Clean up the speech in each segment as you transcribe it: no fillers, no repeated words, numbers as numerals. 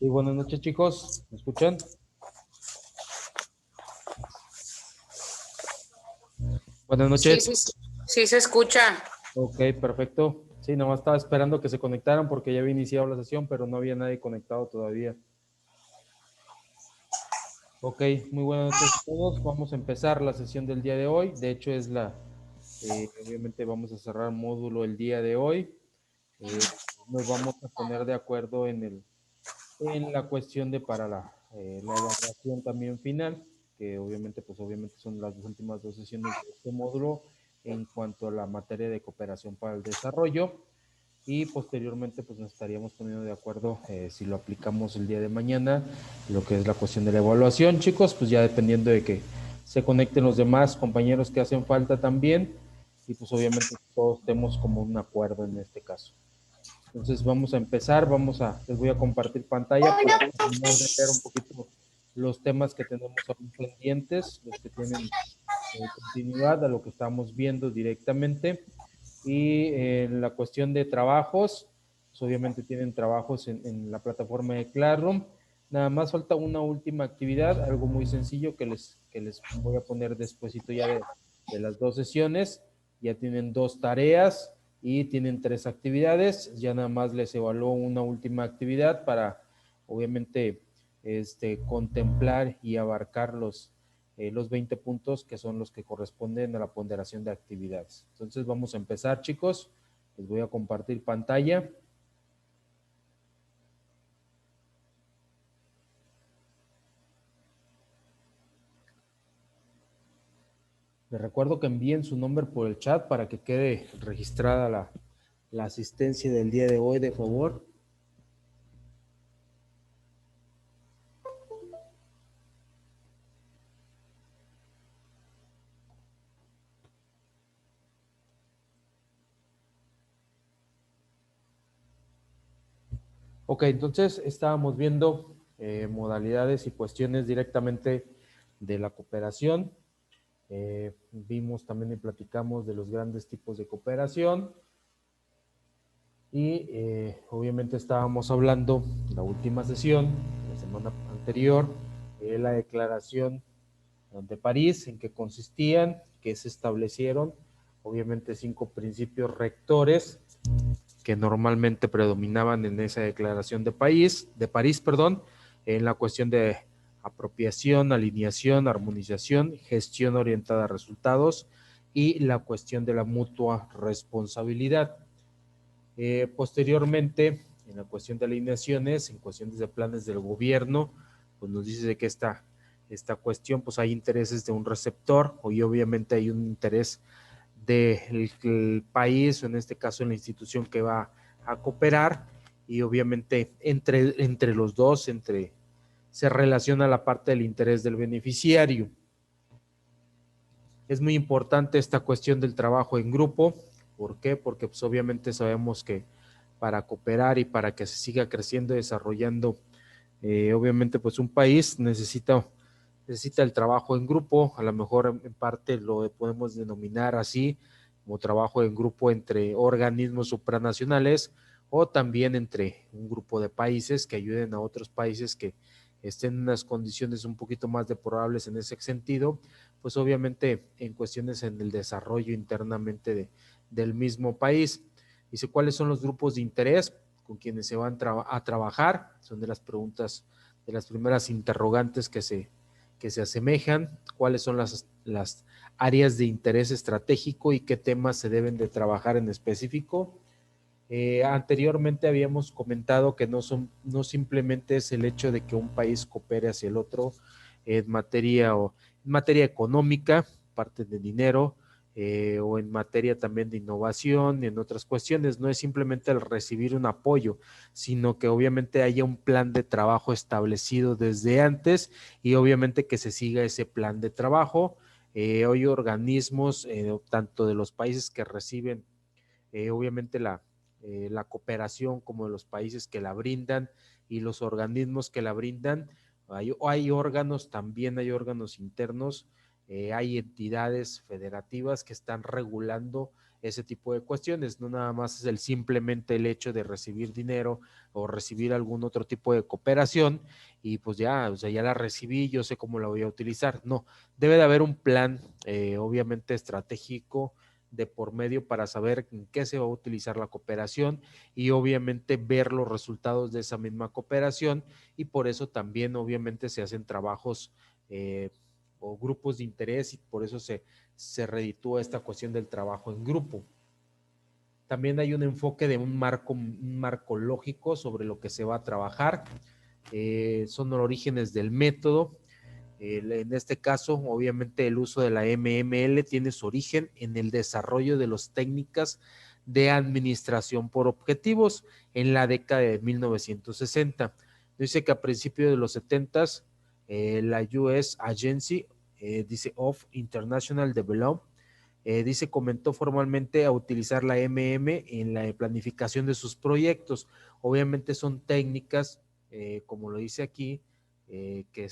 Sí, buenas noches, chicos. ¿Me escuchan? Buenas Sí, noches. sí, sí, sí se escucha. Ok, perfecto. Sí, nomás estaba esperando que se conectaran porque ya había iniciado la sesión, pero no había nadie conectado todavía. Ok, muy buenas noches a todos. Vamos a empezar la sesión del día de hoy. De hecho, obviamente vamos a cerrar módulo el día de hoy. Eh, Nos vamos a poner de acuerdo en la cuestión de para la evaluación también final, que obviamente son las últimas dos sesiones de este módulo en cuanto a la materia de cooperación para el desarrollo y posteriormente pues nos estaríamos poniendo de acuerdo si lo aplicamos el día de mañana, lo que es la cuestión de la evaluación, chicos, pues ya dependiendo de que se conecten los demás compañeros que hacen falta también y pues obviamente todos estemos como un acuerdo en este caso. Entonces vamos a empezar, les voy a compartir pantalla para terminar de ver un poquito los temas que tenemos aún pendientes, los que tienen continuidad a lo que estamos viendo directamente. Y en la cuestión de trabajos, pues obviamente tienen trabajos en la plataforma de Classroom. Nada más falta una última actividad, algo muy sencillo que les voy a poner despuesito ya de las dos sesiones. Ya tienen dos tareas y tienen tres actividades. Ya nada más les evalúo una última actividad para, obviamente, contemplar y abarcar los 20 puntos que son los que corresponden a la ponderación de actividades. Entonces vamos a empezar, chicos. Les voy a compartir pantalla. Les recuerdo que envíen su nombre por el chat para que quede registrada la asistencia del día de hoy, de favor. Ok, entonces estábamos viendo modalidades y cuestiones directamente de la cooperación. Vimos también y platicamos de los grandes tipos de cooperación y obviamente estábamos hablando en la última sesión, la semana anterior, la declaración de París, en qué consistían, que se establecieron, obviamente 5 principios rectores que normalmente predominaban en esa declaración de París, perdón, en la cuestión de apropiación, alineación, armonización, gestión orientada a resultados y la cuestión de la mutua responsabilidad. Posteriormente, en la cuestión de alineaciones, en cuestiones de planes del gobierno, pues nos dice de que esta cuestión, pues hay intereses de un receptor y obviamente hay un interés del país, o en este caso en la institución que va a cooperar, y obviamente entre los dos, se relaciona la parte del interés del beneficiario. Es muy importante esta cuestión del trabajo en grupo. ¿Por qué? Porque pues obviamente sabemos que para cooperar y para que se siga creciendo y desarrollando, obviamente pues un país necesita el trabajo en grupo. A lo mejor en parte lo podemos denominar así, como trabajo en grupo entre organismos supranacionales o también entre un grupo de países que ayuden a otros países que estén en unas condiciones un poquito más deplorables en ese sentido, pues obviamente en cuestiones en el desarrollo internamente del mismo país. Dice, ¿cuáles son los grupos de interés con quienes se van a trabajar? Son de las preguntas, de las primeras interrogantes que se asemejan. ¿Cuáles son las áreas de interés estratégico y qué temas se deben de trabajar en específico? Anteriormente habíamos comentado que no simplemente es el hecho de que un país coopere hacia el otro en materia económica, parte de dinero, o en materia también de innovación y en otras cuestiones. No es simplemente el recibir un apoyo, sino que obviamente haya un plan de trabajo establecido desde antes y obviamente que se siga ese plan de trabajo. Hay organismos, tanto de los países que reciben, obviamente la cooperación como de los países que la brindan y los organismos que la brindan. Hay órganos, también hay órganos internos hay entidades federativas que están regulando ese tipo de cuestiones, no nada más es simplemente el hecho de recibir dinero o recibir algún otro tipo de cooperación y pues ya, o sea, ya la recibí, yo sé cómo la voy a utilizar. No, debe de haber un plan, obviamente estratégico de por medio para saber en qué se va a utilizar la cooperación y obviamente ver los resultados de esa misma cooperación y por eso también obviamente se hacen trabajos o grupos de interés y por eso se reditúa esta cuestión del trabajo en grupo. También hay un enfoque de un marco lógico sobre lo que se va a trabajar. Son los orígenes del método. En este caso, obviamente, el uso de la MML tiene su origen en el desarrollo de las técnicas de administración por objetivos en la década de 1960. Dice que a principios de los 70 la US Agency, dice of International Development, dice, comentó formalmente a utilizar la MM en la planificación de sus proyectos. Obviamente son técnicas, como lo dice aquí, que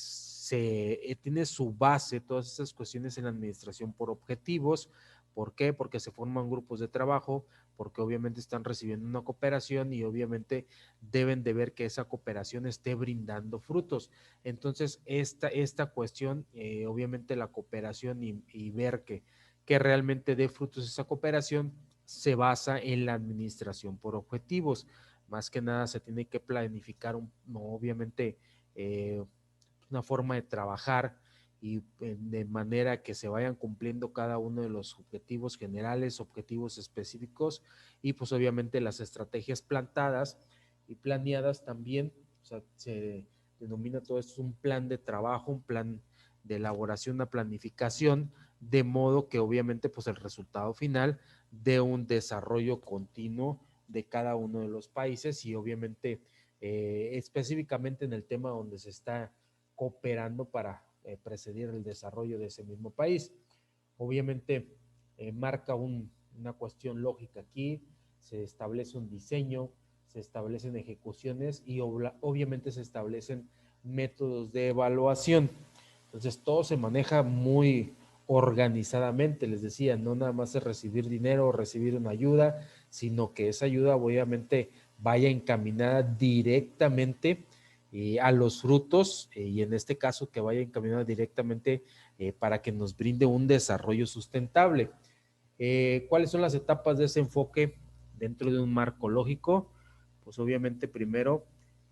tiene su base, todas esas cuestiones en la administración por objetivos. ¿Por qué? Porque se forman grupos de trabajo, porque obviamente están recibiendo una cooperación y obviamente deben de ver que esa cooperación esté brindando frutos. Entonces, esta cuestión, obviamente la cooperación y ver que realmente dé frutos esa cooperación se basa en la administración por objetivos. Más que nada se tiene que planificar, obviamente, una forma de trabajar y de manera que se vayan cumpliendo cada uno de los objetivos generales, objetivos específicos y pues obviamente las estrategias plantadas y planeadas también, o sea, se denomina todo esto un plan de trabajo, un plan de elaboración, una planificación, de modo que obviamente pues el resultado final de un desarrollo continuo de cada uno de los países y obviamente específicamente en el tema donde se está cooperando para precedir el desarrollo de ese mismo país. Obviamente marca una cuestión lógica aquí, se establece un diseño, se establecen ejecuciones y obviamente se establecen métodos de evaluación. Entonces todo se maneja muy organizadamente, les decía, no nada más es recibir dinero o recibir una ayuda, sino que esa ayuda obviamente vaya encaminada directamente a los frutos y en este caso que vaya encaminada directamente para que nos brinde un desarrollo sustentable. ¿Cuáles son las etapas de ese enfoque dentro de un marco lógico? Pues obviamente primero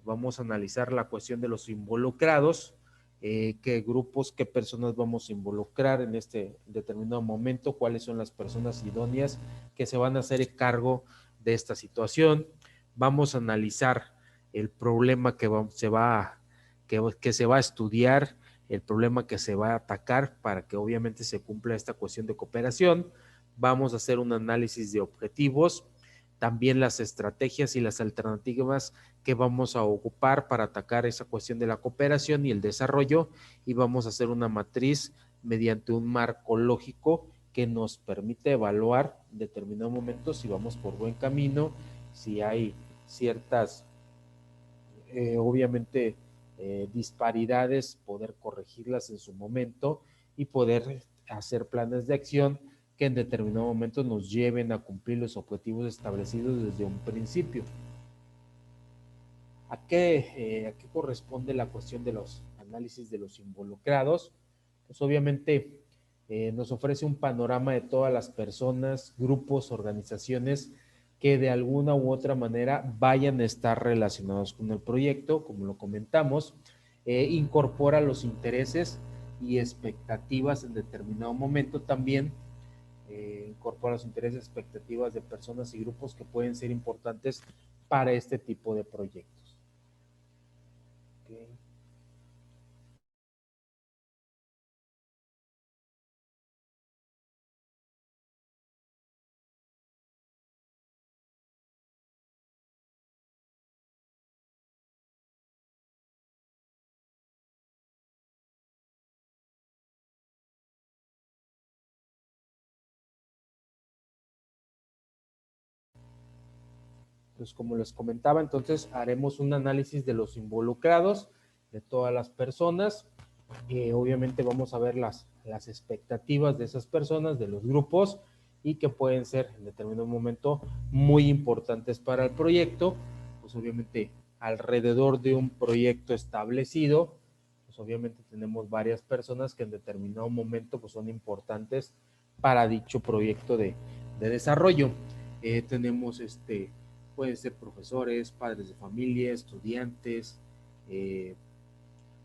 vamos a analizar la cuestión de los involucrados, qué grupos, qué personas vamos a involucrar en este determinado momento, cuáles son las personas idóneas que se van a hacer cargo de esta situación. Vamos a analizar el problema que se va a estudiar, el problema que se va a atacar para que obviamente se cumpla esta cuestión de cooperación. Vamos a hacer un análisis de objetivos, también las estrategias y las alternativas que vamos a ocupar para atacar esa cuestión de la cooperación y el desarrollo y vamos a hacer una matriz mediante un marco lógico que nos permite evaluar en determinado momento si vamos por buen camino, si hay ciertas, obviamente, disparidades, poder corregirlas en su momento y poder hacer planes de acción que en determinado momento nos lleven a cumplir los objetivos establecidos desde un principio. ¿A qué corresponde la cuestión de los análisis de los involucrados? Pues obviamente nos ofrece un panorama de todas las personas, grupos, organizaciones que de alguna u otra manera vayan a estar relacionados con el proyecto, como lo comentamos, incorpora los intereses y expectativas en determinado momento también, incorpora los intereses y expectativas de personas y grupos que pueden ser importantes para este tipo de proyectos. Okay. Pues como les comentaba, entonces haremos un análisis de los involucrados, de todas las personas. Obviamente vamos a ver las expectativas de esas personas, de los grupos, y que pueden ser en determinado momento muy importantes para el proyecto. Pues obviamente alrededor de un proyecto establecido, pues obviamente tenemos varias personas que en determinado momento pues son importantes para dicho proyecto de desarrollo. Tenemos pueden ser profesores, padres de familia, estudiantes,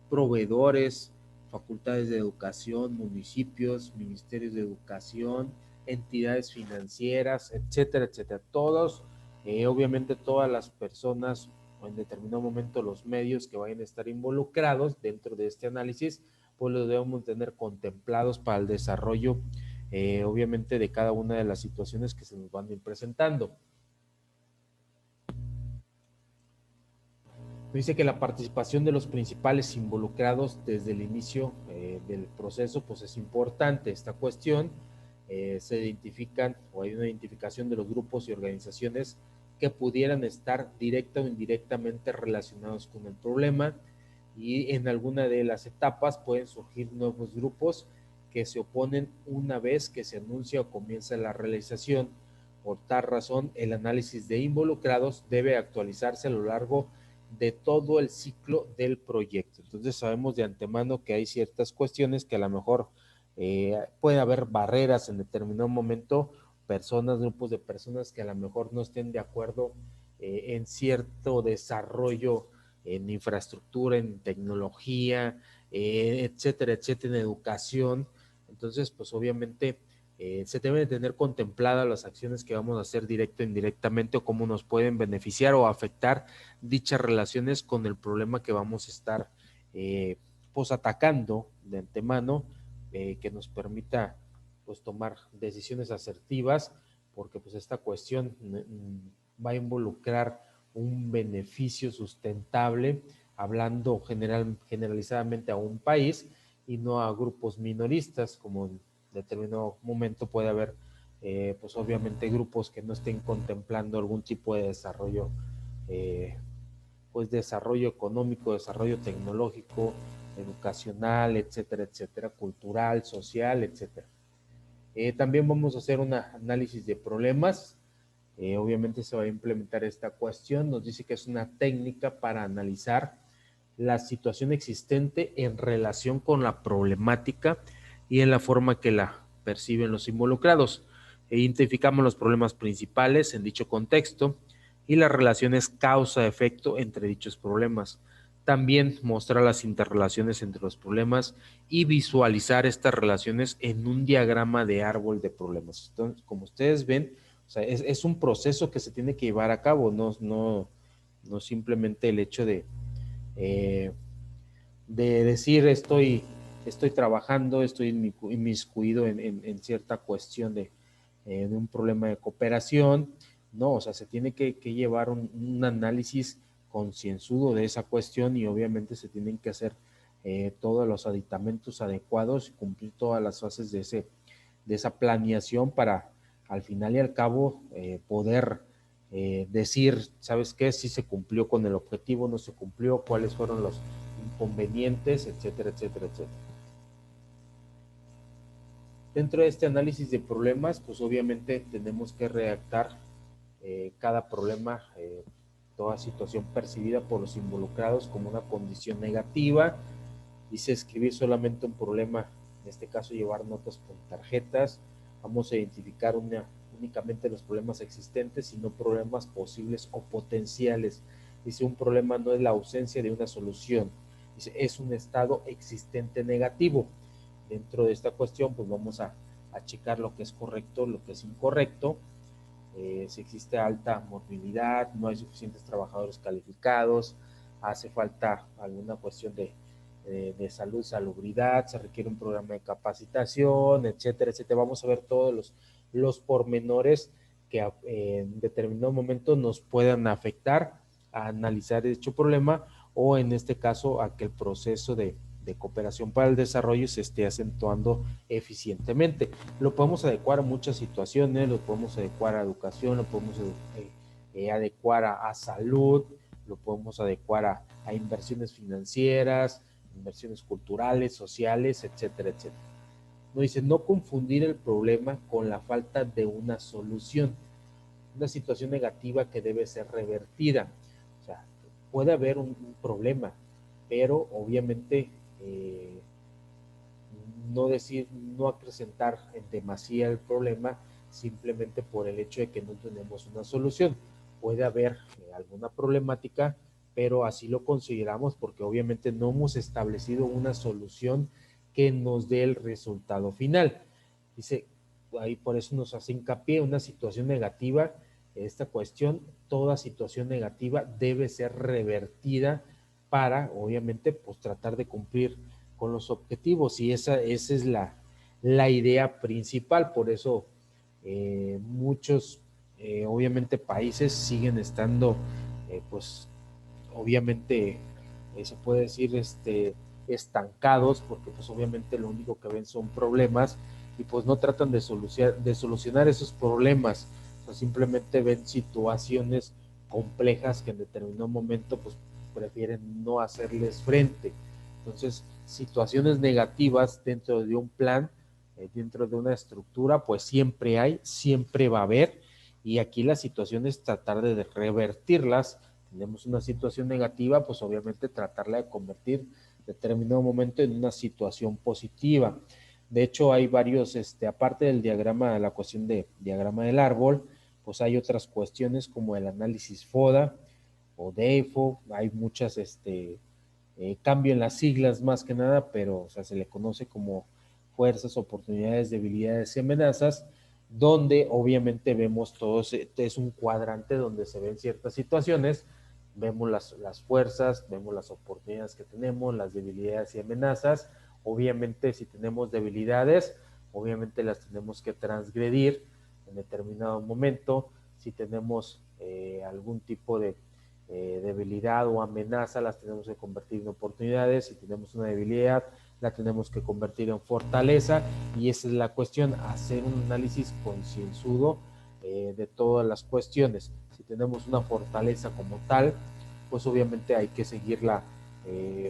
proveedores, facultades de educación, municipios, ministerios de educación, entidades financieras, etcétera, etcétera. Todos, obviamente todas las personas o en determinado momento los medios que vayan a estar involucrados dentro de este análisis, pues los debemos tener contemplados para el desarrollo, obviamente, de cada una de las situaciones que se nos van a ir presentando. Dice que la participación de los principales involucrados desde el inicio del proceso pues es importante. Esta cuestión se identifican o hay una identificación de los grupos y organizaciones que pudieran estar directa o indirectamente relacionados con el problema, y en alguna de las etapas pueden surgir nuevos grupos que se oponen una vez que se anuncia o comienza la realización. Por tal razón, el análisis de involucrados debe actualizarse a lo largo de todo el ciclo del proyecto. Entonces sabemos de antemano que hay ciertas cuestiones que a lo mejor puede haber barreras en determinado momento, personas, grupos de personas que a lo mejor no estén de acuerdo en cierto desarrollo en infraestructura, en tecnología, etcétera, etcétera, en educación. Entonces, pues obviamente se deben tener contempladas las acciones que vamos a hacer directo e indirectamente o cómo nos pueden beneficiar o afectar dichas relaciones con el problema que vamos a estar pues atacando de antemano, que nos permita pues tomar decisiones asertivas, porque pues esta cuestión va a involucrar un beneficio sustentable, hablando generalizadamente a un país y no a grupos minoristas, como en determinado momento puede haber pues obviamente grupos que no estén contemplando algún tipo de desarrollo, pues desarrollo económico, desarrollo tecnológico, educacional, etcétera, etcétera, cultural, social, etcétera. También vamos a hacer un análisis de problemas. Obviamente se va a implementar esta cuestión. Nos dice que es una técnica para analizar la situación existente en relación con la problemática y en la forma que la perciben los involucrados. Identificamos los problemas principales en dicho contexto y las relaciones causa-efecto entre dichos problemas. También mostrar las interrelaciones entre los problemas y visualizar estas relaciones en un diagrama de árbol de problemas. Entonces, como ustedes ven, o sea, es un proceso que se tiene que llevar a cabo, no simplemente el hecho de decir estoy trabajando, estoy inmiscuido en cierta cuestión de un problema de cooperación. No, o sea, se tiene que llevar un análisis concienzudo de esa cuestión, y obviamente se tienen que hacer todos los aditamentos adecuados y cumplir todas las fases de esa planeación para al final y al cabo poder decir, ¿sabes qué? Si se cumplió con el objetivo, no se cumplió, cuáles fueron los inconvenientes, etcétera, etcétera, etcétera. Dentro de este análisis de problemas, pues obviamente tenemos que redactar cada problema, toda situación percibida por los involucrados como una condición negativa. Dice escribir solamente un problema, en este caso llevar notas con tarjetas. Vamos a identificar únicamente los problemas existentes y no problemas posibles o potenciales. Dice un problema no es la ausencia de una solución, dice es un estado existente negativo. Dentro de esta cuestión pues vamos a checar lo que es correcto, lo que es incorrecto. Si existe alta morbilidad, no hay suficientes trabajadores calificados, hace falta alguna cuestión de salud, salubridad, se requiere un programa de capacitación, etcétera, etcétera. Vamos a ver todos los pormenores que en determinado momento nos puedan afectar a analizar dicho problema, o en este caso a que el proceso de cooperación para el desarrollo se esté acentuando eficientemente. Lo podemos adecuar a muchas situaciones, lo podemos adecuar a educación, lo podemos adecuar a salud, lo podemos adecuar a inversiones financieras, inversiones culturales, sociales, etcétera, etcétera. Nos dice, no confundir el problema con la falta de una solución, una situación negativa que debe ser revertida. O sea, puede haber un problema, pero obviamente no acrecentar en demasía el problema simplemente por el hecho de que no tenemos una solución. Puede haber alguna problemática, pero así lo consideramos porque obviamente no hemos establecido una solución que nos dé el resultado final. Dice, ahí por eso nos hace hincapié una situación negativa. Esta cuestión, toda situación negativa debe ser revertida para, obviamente, pues tratar de cumplir con los objetivos, y esa es la idea principal. Por eso muchos, obviamente, países siguen estando, pues, obviamente, se puede decir, estancados, porque pues obviamente lo único que ven son problemas, y pues no tratan de solucionar esos problemas. O sea, simplemente ven situaciones complejas que en determinado momento pues prefieren no hacerles frente. Entonces, situaciones negativas dentro de un plan, dentro de una estructura, pues siempre hay, siempre va a haber, y aquí la situación es tratar de revertirlas. Tenemos una situación negativa, pues obviamente tratarla de convertir en determinado momento en una situación positiva. De hecho, hay varios, aparte del diagrama, la cuestión de diagrama del árbol, pues hay otras cuestiones como el análisis FODA o DEFO. Hay muchas, cambio en las siglas más que nada, pero o sea, se le conoce como fuerzas, oportunidades, debilidades y amenazas, donde obviamente vemos todos, es un cuadrante donde se ven ciertas situaciones, vemos las fuerzas, vemos las oportunidades que tenemos, las debilidades y amenazas. Obviamente si tenemos debilidades, obviamente las tenemos que transgredir en determinado momento. Si tenemos algún tipo de debilidad o amenaza, las tenemos que convertir en oportunidades. Si tenemos una debilidad, la tenemos que convertir en fortaleza, y esa es la cuestión, hacer un análisis concienzudo de todas las cuestiones. Si tenemos una fortaleza como tal, pues obviamente hay que seguirla,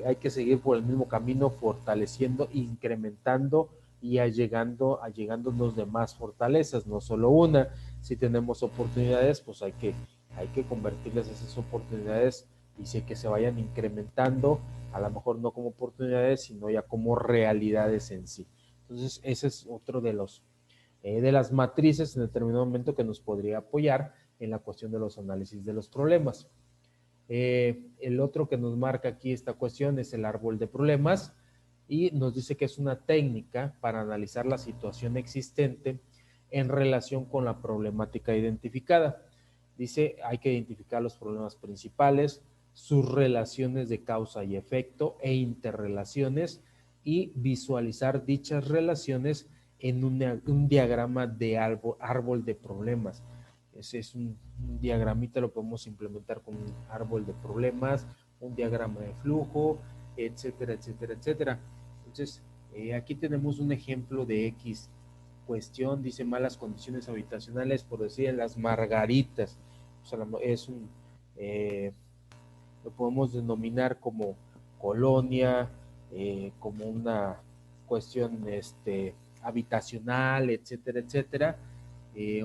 hay que seguir por el mismo camino, fortaleciendo, incrementando y allegándonos de más fortalezas, no solo una. Si tenemos oportunidades, pues hay que convertirles esas oportunidades, y sé que se vayan incrementando, a lo mejor no como oportunidades, sino ya como realidades en sí. Entonces, ese es otro de las matrices en determinado momento que nos podría apoyar en la cuestión de los análisis de los problemas. El otro que nos marca aquí esta cuestión es el árbol de problemas, y nos dice que es una técnica para analizar la situación existente en relación con la problemática identificada. Dice, hay que identificar los problemas principales, sus relaciones de causa y efecto e interrelaciones, y visualizar dichas relaciones en un diagrama de árbol de problemas. Ese es un diagramita, lo podemos implementar con un árbol de problemas, un diagrama de flujo, etcétera, etcétera, etcétera. Entonces, aquí tenemos un ejemplo de X cuestión. Dice malas condiciones habitacionales, por decir, en las Margaritas. O sea, es un, lo podemos denominar como colonia, como una cuestión habitacional, etcétera, etcétera.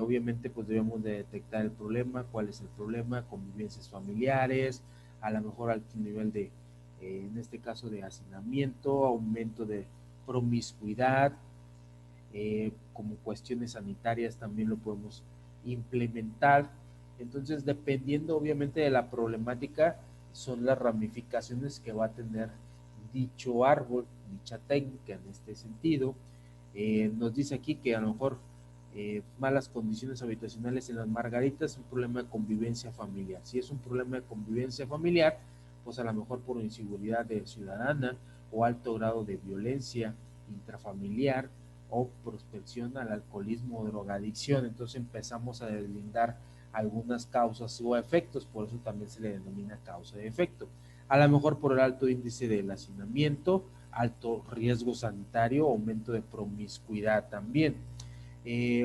Obviamente pues debemos de detectar el problema, cuál es el problema, convivencias familiares, a lo mejor alto nivel de, en este caso, de hacinamiento, aumento de promiscuidad, como cuestiones sanitarias también lo podemos implementar. Entonces, dependiendo obviamente de la problemática, son las ramificaciones que va a tener dicho árbol, dicha técnica en este sentido. Nos dice aquí que a lo mejor malas condiciones habitacionales en las Margaritas es un problema de convivencia familiar. Si es un problema de convivencia familiar, pues a lo mejor por inseguridad ciudadana o alto grado de violencia intrafamiliar, o prospección al alcoholismo o drogadicción. Entonces empezamos a deslindar algunas causas o efectos, por eso también se le denomina causa de efecto. A lo mejor por el alto índice del hacinamiento, alto riesgo sanitario, aumento de promiscuidad también.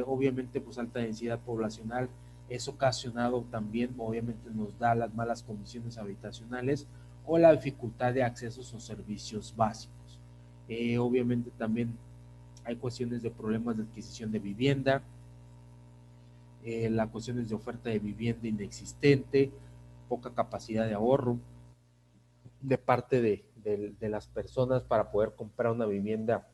Obviamente pues alta densidad poblacional es ocasionado también, obviamente nos da las malas condiciones habitacionales, o la dificultad de accesos o servicios básicos. Obviamente también hay cuestiones de problemas de adquisición de vivienda, las cuestiones de oferta de vivienda inexistente, poca capacidad de ahorro de parte de las personas para poder comprar una vivienda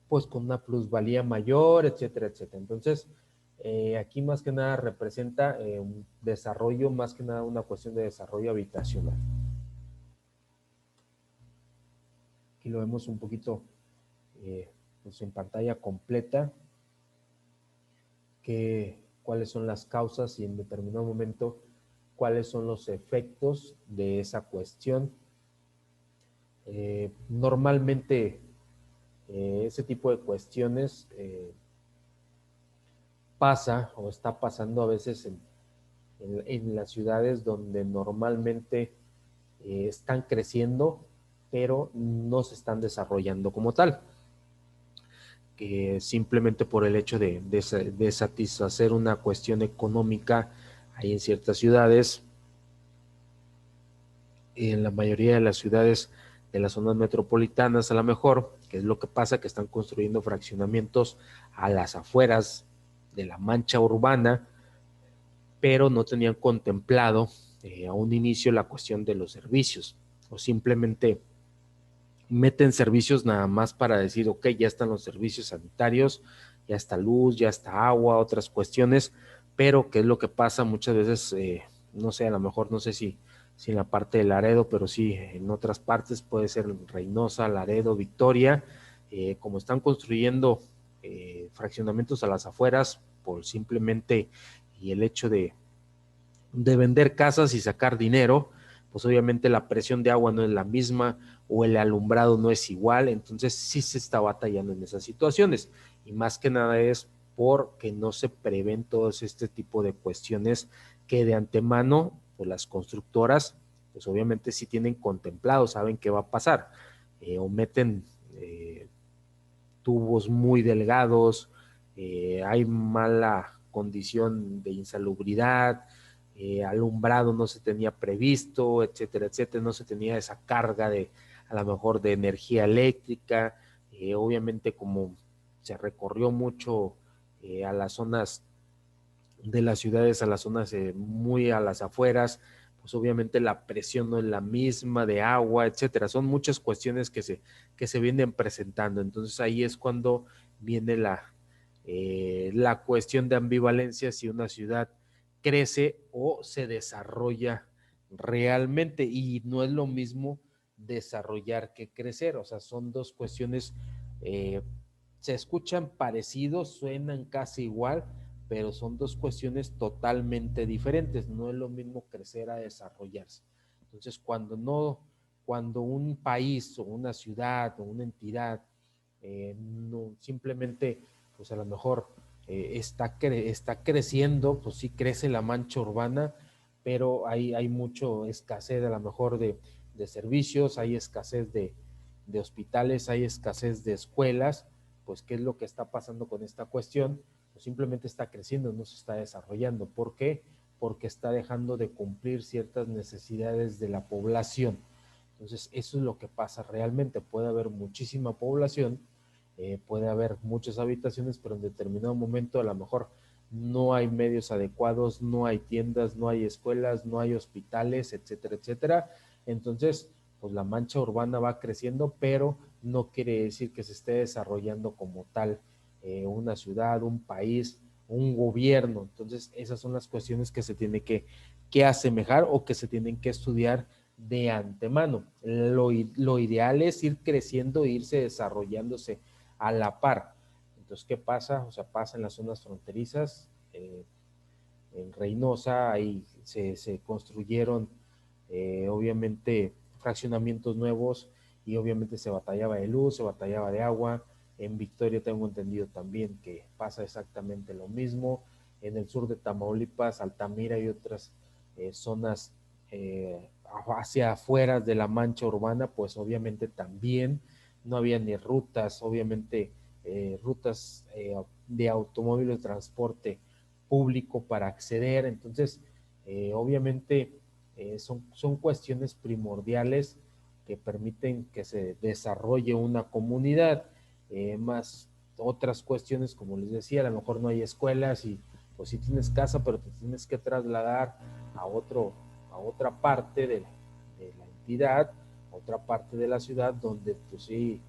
pues con una plusvalía mayor, etcétera, etcétera. Entonces, aquí más que nada representa un desarrollo, más que nada una cuestión de desarrollo habitacional. Aquí lo vemos un poquito pues en pantalla completa, cuáles son las causas y en determinado momento cuáles son los efectos de esa cuestión. Normalmente ese tipo de cuestiones pasa o está pasando a veces en las ciudades donde normalmente están creciendo, pero no se están desarrollando como tal. Que simplemente por el hecho de satisfacer una cuestión económica hay en ciertas ciudades, en la mayoría de las ciudades de las zonas metropolitanas a lo mejor, que es lo que pasa, que están construyendo fraccionamientos a las afueras de la mancha urbana, pero no tenían contemplado a un inicio la cuestión de los servicios, o simplemente meten servicios nada más para decir, ok, ya están los servicios sanitarios, ya está luz, ya está agua, otras cuestiones, pero ¿qué es lo que pasa? Muchas veces, no sé, a lo mejor no sé si en la parte de Laredo, pero sí en otras partes, puede ser Reynosa, Laredo, Victoria, como están construyendo fraccionamientos a las afueras, por simplemente y el hecho de vender casas y sacar dinero, pues obviamente la presión de agua no es la misma o el alumbrado no es igual, entonces sí se está batallando en esas situaciones y más que nada es porque no se prevén todos este tipo de cuestiones que de antemano pues las constructoras pues obviamente sí tienen contemplado, saben qué va a pasar, o meten tubos muy delgados, hay mala condición de insalubridad, alumbrado no se tenía previsto, etcétera, etcétera, no se tenía esa carga de a lo mejor de energía eléctrica, obviamente como se recorrió mucho a las zonas de las ciudades, a las zonas muy a las afueras, pues obviamente la presión no es la misma de agua, etcétera. Son muchas cuestiones que se vienen presentando. Entonces ahí es cuando viene la cuestión de ambivalencia si una ciudad crece o se desarrolla realmente. Y no es lo mismo desarrollar que crecer. O sea, son dos cuestiones, se escuchan parecidos, suenan casi igual, pero son dos cuestiones totalmente diferentes. No es lo mismo crecer a desarrollarse. Entonces, cuando un país o una ciudad o una entidad no, simplemente, pues a lo mejor está creciendo, pues sí crece la mancha urbana, pero hay mucho escasez a lo mejor de servicios, hay escasez de hospitales, hay escasez de escuelas, pues qué es lo que está pasando con esta cuestión, pues simplemente está creciendo, no se está desarrollando. ¿Por qué? Porque está dejando de cumplir ciertas necesidades de la población. Entonces, eso es lo que pasa realmente. Puede haber muchísima población, puede haber muchas habitaciones, pero en determinado momento a lo mejor no hay medios adecuados, no hay tiendas, no hay escuelas, no hay hospitales, etcétera, etcétera. Entonces, pues la mancha urbana va creciendo, pero no quiere decir que se esté desarrollando como tal una ciudad, un país, un gobierno. Entonces, esas son las cuestiones que se tiene que asemejar o que se tienen que estudiar de antemano. Lo ideal es ir creciendo e irse desarrollándose a la par. Entonces, ¿qué pasa? O sea, pasa en las zonas fronterizas, en Reynosa, ahí se construyeron obviamente fraccionamientos nuevos y obviamente se batallaba de luz, se batallaba de agua. En Victoria tengo entendido también que pasa exactamente lo mismo. En el sur de Tamaulipas, Altamira y otras zonas hacia afuera de la mancha urbana, pues obviamente también no había ni rutas, obviamente rutas de automóviles de transporte público para acceder. Entonces, obviamente son cuestiones primordiales que permiten que se desarrolle una comunidad, más otras cuestiones, como les decía, a lo mejor no hay escuelas y pues sí tienes casa, pero te tienes que trasladar a otra parte de la entidad, a otra parte de la ciudad, donde pues sí,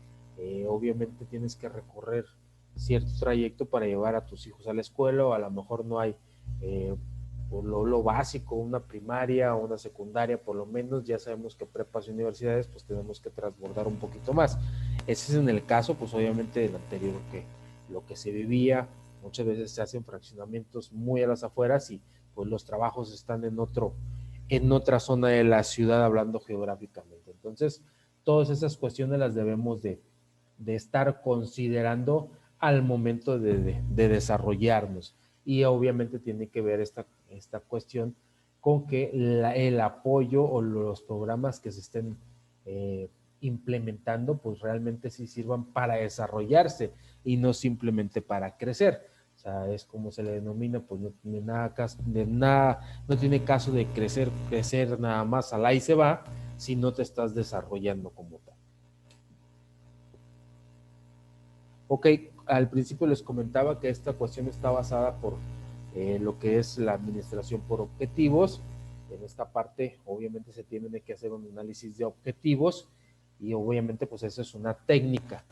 obviamente tienes que recorrer cierto trayecto para llevar a tus hijos a la escuela, o a lo mejor no hay lo básico, una primaria o una secundaria, por lo menos. Ya sabemos que prepas y universidades pues tenemos que transbordar un poquito más. Ese es en el caso pues obviamente del anterior, que lo que se vivía, muchas veces se hacen fraccionamientos muy a las afueras y pues los trabajos están en otra zona de la ciudad, hablando geográficamente. Entonces todas esas cuestiones las debemos de estar considerando al momento de desarrollarnos. Y obviamente tiene que ver esta cuestión con que el apoyo o los programas que se estén implementando pues realmente sí sirvan para desarrollarse y no simplemente para crecer. O sea, es como se le denomina, pues no tiene no tiene caso de crecer nada más al ahí se va, si no te estás desarrollando como tal. Ok, al principio les comentaba que esta cuestión está basada por lo que es la administración por objetivos. En esta parte obviamente se tiene que hacer un análisis de objetivos y obviamente pues esa es una técnica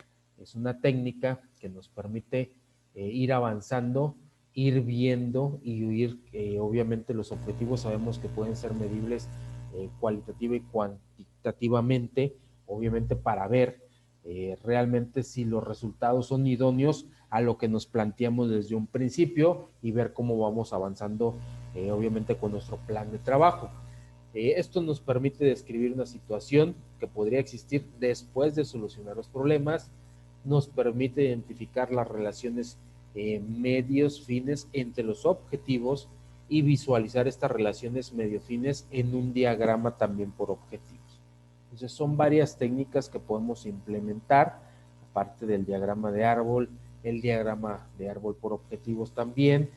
que nos permite ir avanzando, ir viendo y ir, obviamente los objetivos sabemos que pueden ser medibles cualitativa y cuantitativamente, obviamente para ver realmente si los resultados son idóneos a lo que nos planteamos desde un principio y ver cómo vamos avanzando, obviamente con nuestro plan de trabajo. Esto nos permite describir una situación que podría existir después de solucionar los problemas, nos permite identificar las relaciones medios fines entre los objetivos y visualizar estas relaciones medio fines en un diagrama también por objetivos. Entonces son varias técnicas que podemos implementar, aparte del diagrama de árbol, el diagrama de árbol por objetivos también.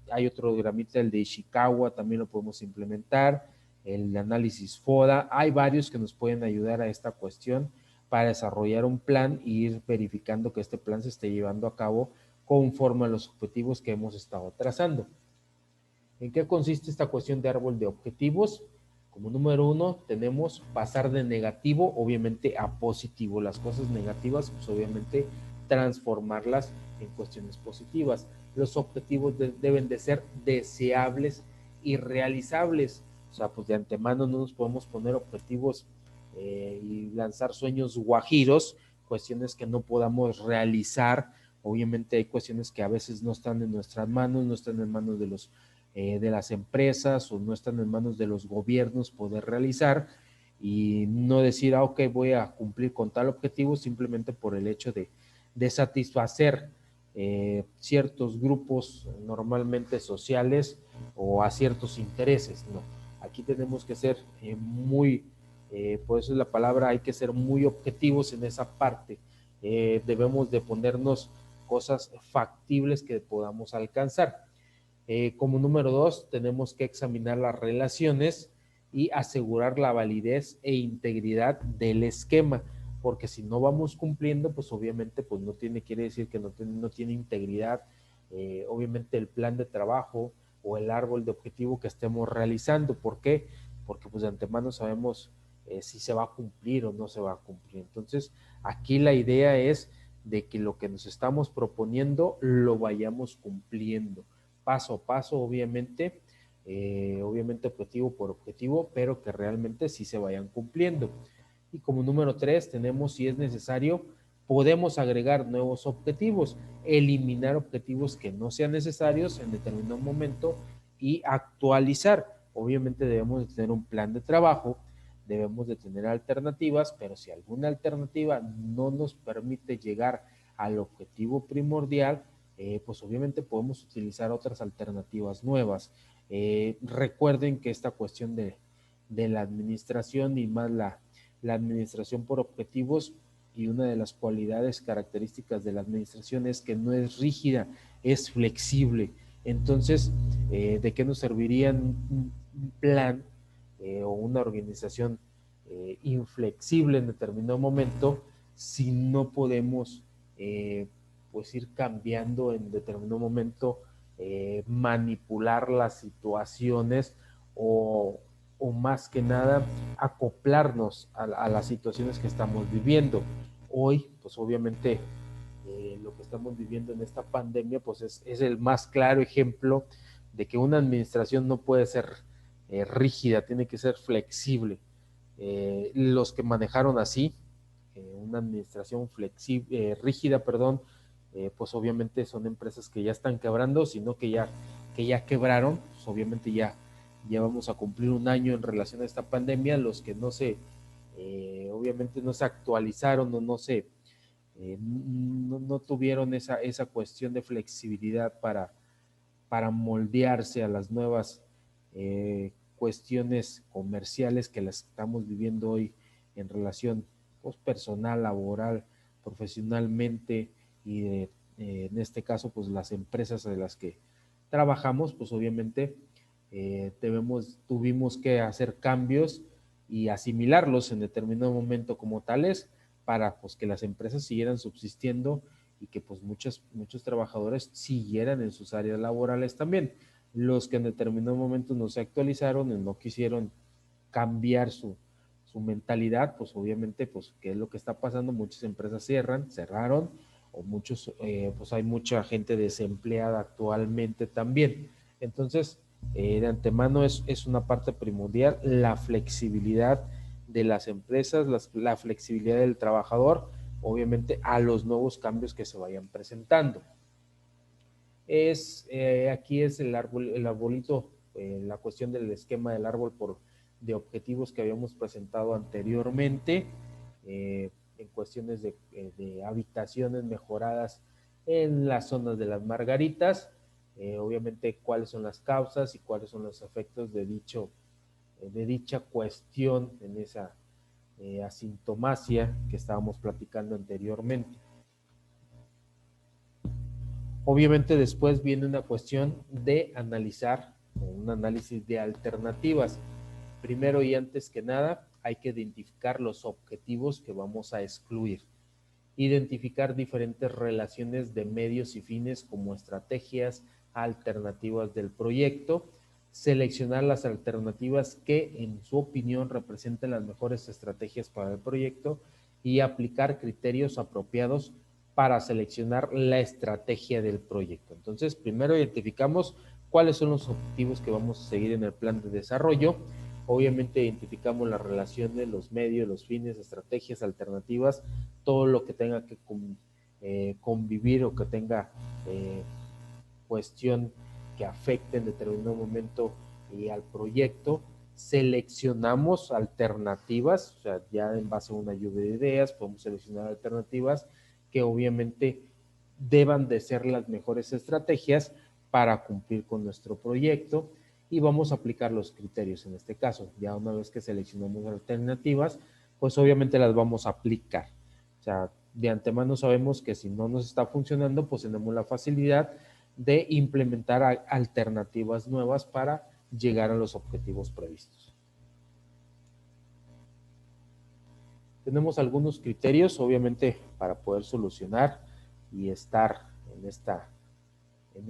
Hay otro diagramita, el de Ishikawa, también lo podemos implementar, el de análisis FODA. Hay varios que nos pueden ayudar a esta cuestión para desarrollar un plan e ir verificando que este plan se esté llevando a cabo conforme a los objetivos que hemos estado trazando. ¿En qué consiste esta cuestión de árbol de objetivos? Como número uno, tenemos pasar de negativo, obviamente, a positivo. Las cosas negativas, pues obviamente, transformarlas en cuestiones positivas. Los objetivos deben de ser deseables y realizables. O sea, pues de antemano no nos podemos poner objetivos y lanzar sueños guajiros, cuestiones que no podamos realizar. Obviamente hay cuestiones que a veces no están en nuestras manos, no están en manos de las empresas o no están en manos de los gobiernos poder realizar, y no decir, ok, voy a cumplir con tal objetivo simplemente por el hecho de satisfacer ciertos grupos normalmente sociales o a ciertos intereses. No, aquí tenemos que ser por eso es la palabra, hay que ser muy objetivos en esa parte. Debemos de ponernos cosas factibles que podamos alcanzar. Como número dos, tenemos que examinar las relaciones y asegurar la validez e integridad del esquema, porque si no vamos cumpliendo, pues obviamente pues quiere decir que no tiene integridad, obviamente el plan de trabajo o el árbol de objetivo que estemos realizando. ¿Por qué? Porque pues de antemano sabemos si se va a cumplir o no se va a cumplir. Entonces, aquí la idea es de que lo que nos estamos proponiendo lo vayamos cumpliendo paso a paso, obviamente objetivo por objetivo, pero que realmente sí se vayan cumpliendo. Y como número tres, tenemos, si es necesario, podemos agregar nuevos objetivos, eliminar objetivos que no sean necesarios en determinado momento y actualizar. Obviamente debemos de tener un plan de trabajo, debemos de tener alternativas, pero si alguna alternativa no nos permite llegar al objetivo primordial, pues obviamente podemos utilizar otras alternativas nuevas. Recuerden que esta cuestión de la administración y más la administración por objetivos, y una de las cualidades características de la administración es que no es rígida, es flexible. Entonces, ¿de qué nos serviría un plan o una organización inflexible en determinado momento si no podemos pues ir cambiando en determinado momento, manipular las situaciones o más que nada acoplarnos a las situaciones que estamos viviendo. Hoy, pues obviamente, lo que estamos viviendo en esta pandemia, pues es el más claro ejemplo de que una administración no puede ser rígida, tiene que ser flexible. Los que manejaron así, una administración flexible, rígida, perdón, pues obviamente son empresas que ya están quebrando, sino que ya quebraron, pues obviamente ya vamos a cumplir un año en relación a esta pandemia. Los que no se, obviamente no se actualizaron o no tuvieron esa cuestión de flexibilidad para moldearse a las nuevas cuestiones comerciales que las estamos viviendo hoy en relación pues, personal, laboral, profesionalmente y en este caso pues las empresas de las que trabajamos, pues obviamente tuvimos que hacer cambios y asimilarlos en determinado momento como tales para pues que las empresas siguieran subsistiendo y que pues muchos trabajadores siguieran en sus áreas laborales también. Los que en determinado momento no se actualizaron y no quisieron cambiar su mentalidad, pues obviamente, pues, ¿qué es lo que está pasando? Muchas empresas cerraron, o pues hay mucha gente desempleada actualmente también. Entonces, de antemano es una parte primordial la flexibilidad de las empresas, la flexibilidad del trabajador, obviamente a los nuevos cambios que se vayan presentando. Aquí es el arbolito, la cuestión del esquema del árbol de objetivos que habíamos presentado anteriormente, en cuestiones de habitaciones mejoradas en las zonas de las margaritas, obviamente cuáles son las causas y cuáles son los efectos de dicha cuestión en esa asintomasia que estábamos platicando anteriormente. Obviamente después viene una cuestión de analizar, un análisis de alternativas. Primero y antes que nada, hay que identificar los objetivos que vamos a excluir. Identificar diferentes relaciones de medios y fines como estrategias alternativas del proyecto. Seleccionar las alternativas que, en su opinión, representen las mejores estrategias para el proyecto y aplicar criterios apropiados para seleccionar la estrategia del proyecto. Entonces, primero identificamos cuáles son los objetivos que vamos a seguir en el plan de desarrollo. Obviamente identificamos las relaciones, los medios, los fines, estrategias, alternativas, todo lo que tenga que convivir o que tenga cuestión que afecte en determinado momento al proyecto. Seleccionamos alternativas, o sea, ya en base a una lluvia de ideas podemos seleccionar alternativas que obviamente deban de ser las mejores estrategias para cumplir con nuestro proyecto y vamos a aplicar los criterios en este caso. Ya una vez que seleccionamos alternativas, pues obviamente las vamos a aplicar. O sea, de antemano sabemos que si no nos está funcionando, pues tenemos la facilidad de implementar alternativas nuevas para llegar a los objetivos previstos. Tenemos algunos criterios, obviamente, para poder solucionar y estar en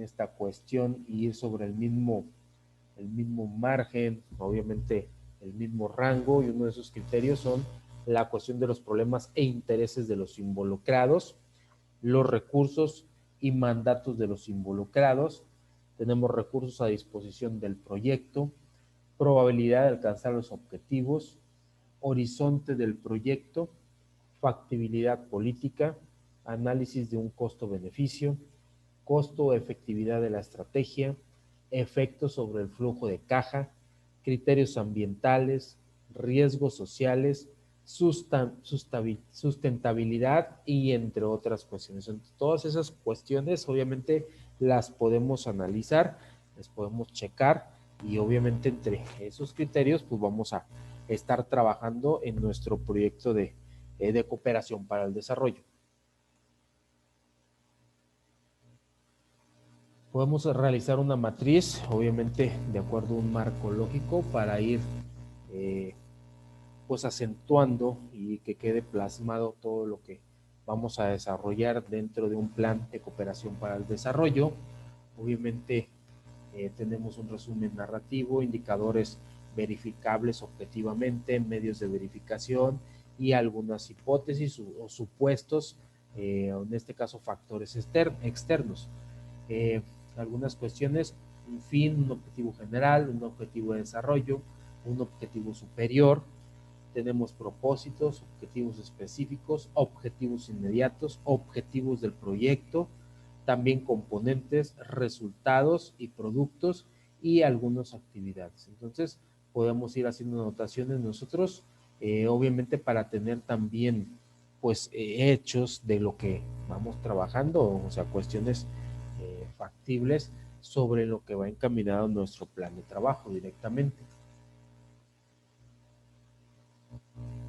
esta cuestión y ir sobre el mismo margen, obviamente el mismo rango, y uno de esos criterios son la cuestión de los problemas e intereses de los involucrados, los recursos y mandatos de los involucrados, tenemos recursos a disposición del proyecto, probabilidad de alcanzar los objetivos, horizonte del proyecto, factibilidad política, análisis de un costo-beneficio, costo-efectividad de la estrategia, efectos sobre el flujo de caja, criterios ambientales, riesgos sociales, sustentabilidad y entre otras cuestiones. Entonces, todas esas cuestiones obviamente las podemos analizar, las podemos checar y obviamente entre esos criterios pues vamos a estar trabajando en nuestro proyecto de cooperación para el desarrollo. Podemos realizar una matriz, obviamente de acuerdo a un marco lógico, para ir pues acentuando y que quede plasmado todo lo que vamos a desarrollar dentro de un plan de cooperación para el desarrollo. Obviamente tenemos un resumen narrativo, indicadores verificables objetivamente, medios de verificación y algunas hipótesis o supuestos, en este caso factores externos. Algunas cuestiones, un fin, un objetivo general, un objetivo de desarrollo, un objetivo superior. Tenemos propósitos, objetivos específicos, objetivos inmediatos, objetivos del proyecto, también componentes, resultados y productos y algunas actividades. Entonces, podemos ir haciendo anotaciones nosotros, obviamente para tener también pues hechos de lo que vamos trabajando, o sea, cuestiones factibles sobre lo que va encaminado nuestro plan de trabajo directamente.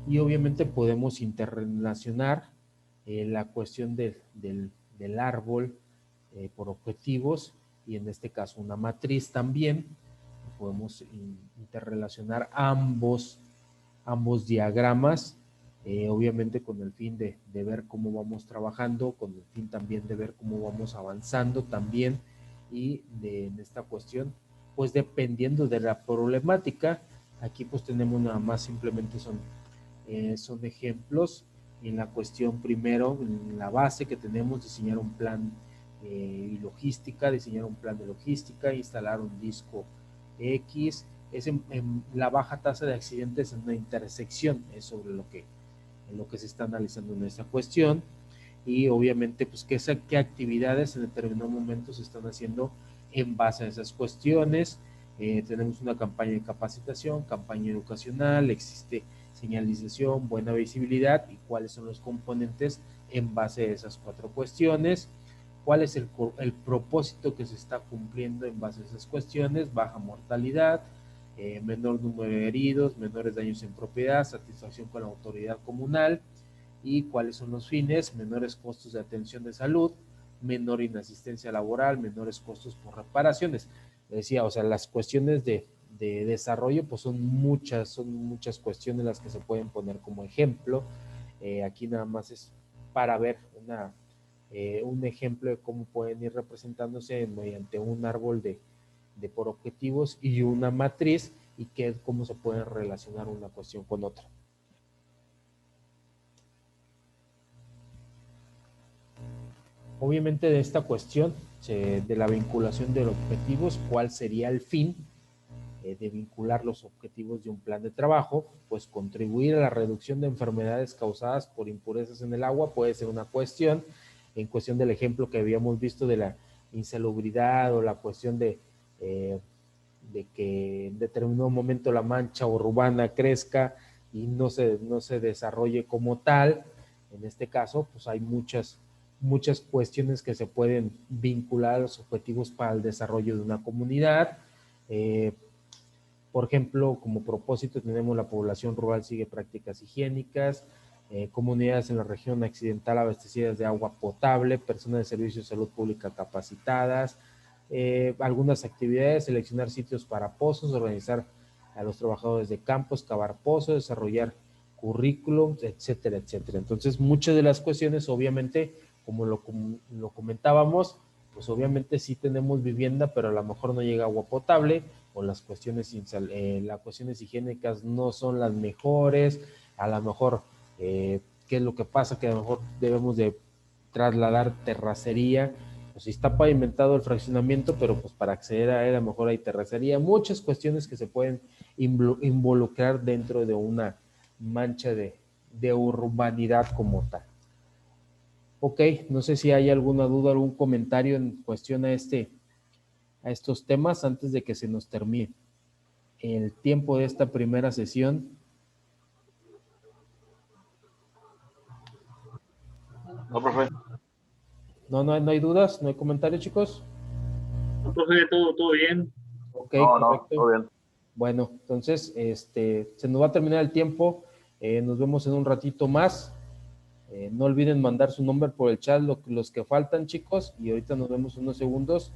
Y obviamente podemos interrelacionar la cuestión del árbol por objetivos, y en este caso una matriz también. Podemos interrelacionar ambos diagramas, obviamente con el fin de ver cómo vamos trabajando, con el fin también de ver cómo vamos avanzando también, y en esta cuestión, pues dependiendo de la problemática, aquí pues tenemos nada más simplemente son ejemplos. En la cuestión primero, en la base que tenemos, diseñar un plan y logística, diseñar un plan de logística, instalar un disco X, es en la baja tasa de accidentes en una intersección, es sobre lo que se está analizando en esta cuestión. Y obviamente pues qué actividades en determinado momento se están haciendo en base a esas cuestiones. Tenemos una campaña de capacitación, campaña educacional, existe señalización, buena visibilidad, y cuáles son los componentes en base a esas 4 cuestiones. ¿Cuál es el propósito que se está cumpliendo en base a esas cuestiones? Baja mortalidad, menor número de heridos, menores daños en propiedad, satisfacción con la autoridad comunal. ¿Y cuáles son los fines? Menores costos de atención de salud, menor inasistencia laboral, menores costos por reparaciones. Decía, o sea, las cuestiones de desarrollo, pues son muchas cuestiones las que se pueden poner como ejemplo. Aquí nada más es para ver un ejemplo de cómo pueden ir representándose mediante un árbol de por objetivos y una matriz, y cómo se pueden relacionar una cuestión con otra. Obviamente de esta cuestión de la vinculación de los objetivos, ¿cuál sería el fin de vincular los objetivos de un plan de trabajo? Pues contribuir a la reducción de enfermedades causadas por impurezas en el agua puede ser una cuestión. En cuestión del ejemplo que habíamos visto de la insalubridad, o la cuestión de que en determinado momento la mancha urbana crezca y no se desarrolle como tal. En este caso, pues hay muchas cuestiones que se pueden vincular a los objetivos para el desarrollo de una comunidad. Por ejemplo, como propósito tenemos la población rural sigue prácticas higiénicas, comunidades en la región accidental abastecidas de agua potable, personas de servicios de salud pública capacitadas, algunas actividades, seleccionar sitios para pozos, organizar a los trabajadores de campo, excavar pozos, desarrollar currículums, etcétera, etcétera. Entonces, muchas de las cuestiones, obviamente, como lo comentábamos, pues obviamente sí tenemos vivienda, pero a lo mejor no llega agua potable, o las cuestiones higiénicas no son las mejores. A lo mejor, ¿qué es lo que pasa? Que a lo mejor debemos de trasladar terracería. Pues si está pavimentado el fraccionamiento, pero pues para acceder a él a lo mejor hay terracería. Muchas cuestiones que se pueden involucrar dentro de una mancha de urbanidad como tal. Ok, no sé si hay alguna duda, algún comentario en cuestión a estos temas antes de que se nos termine el tiempo de esta primera sesión. No, profe. No hay dudas, no hay comentarios, chicos. No, profe, todo bien. Ok, no, correcto. todo bien. Bueno, entonces se nos va a terminar el tiempo. Nos vemos en un ratito más. No olviden mandar su nombre por el chat los que faltan, chicos, y ahorita nos vemos unos segundos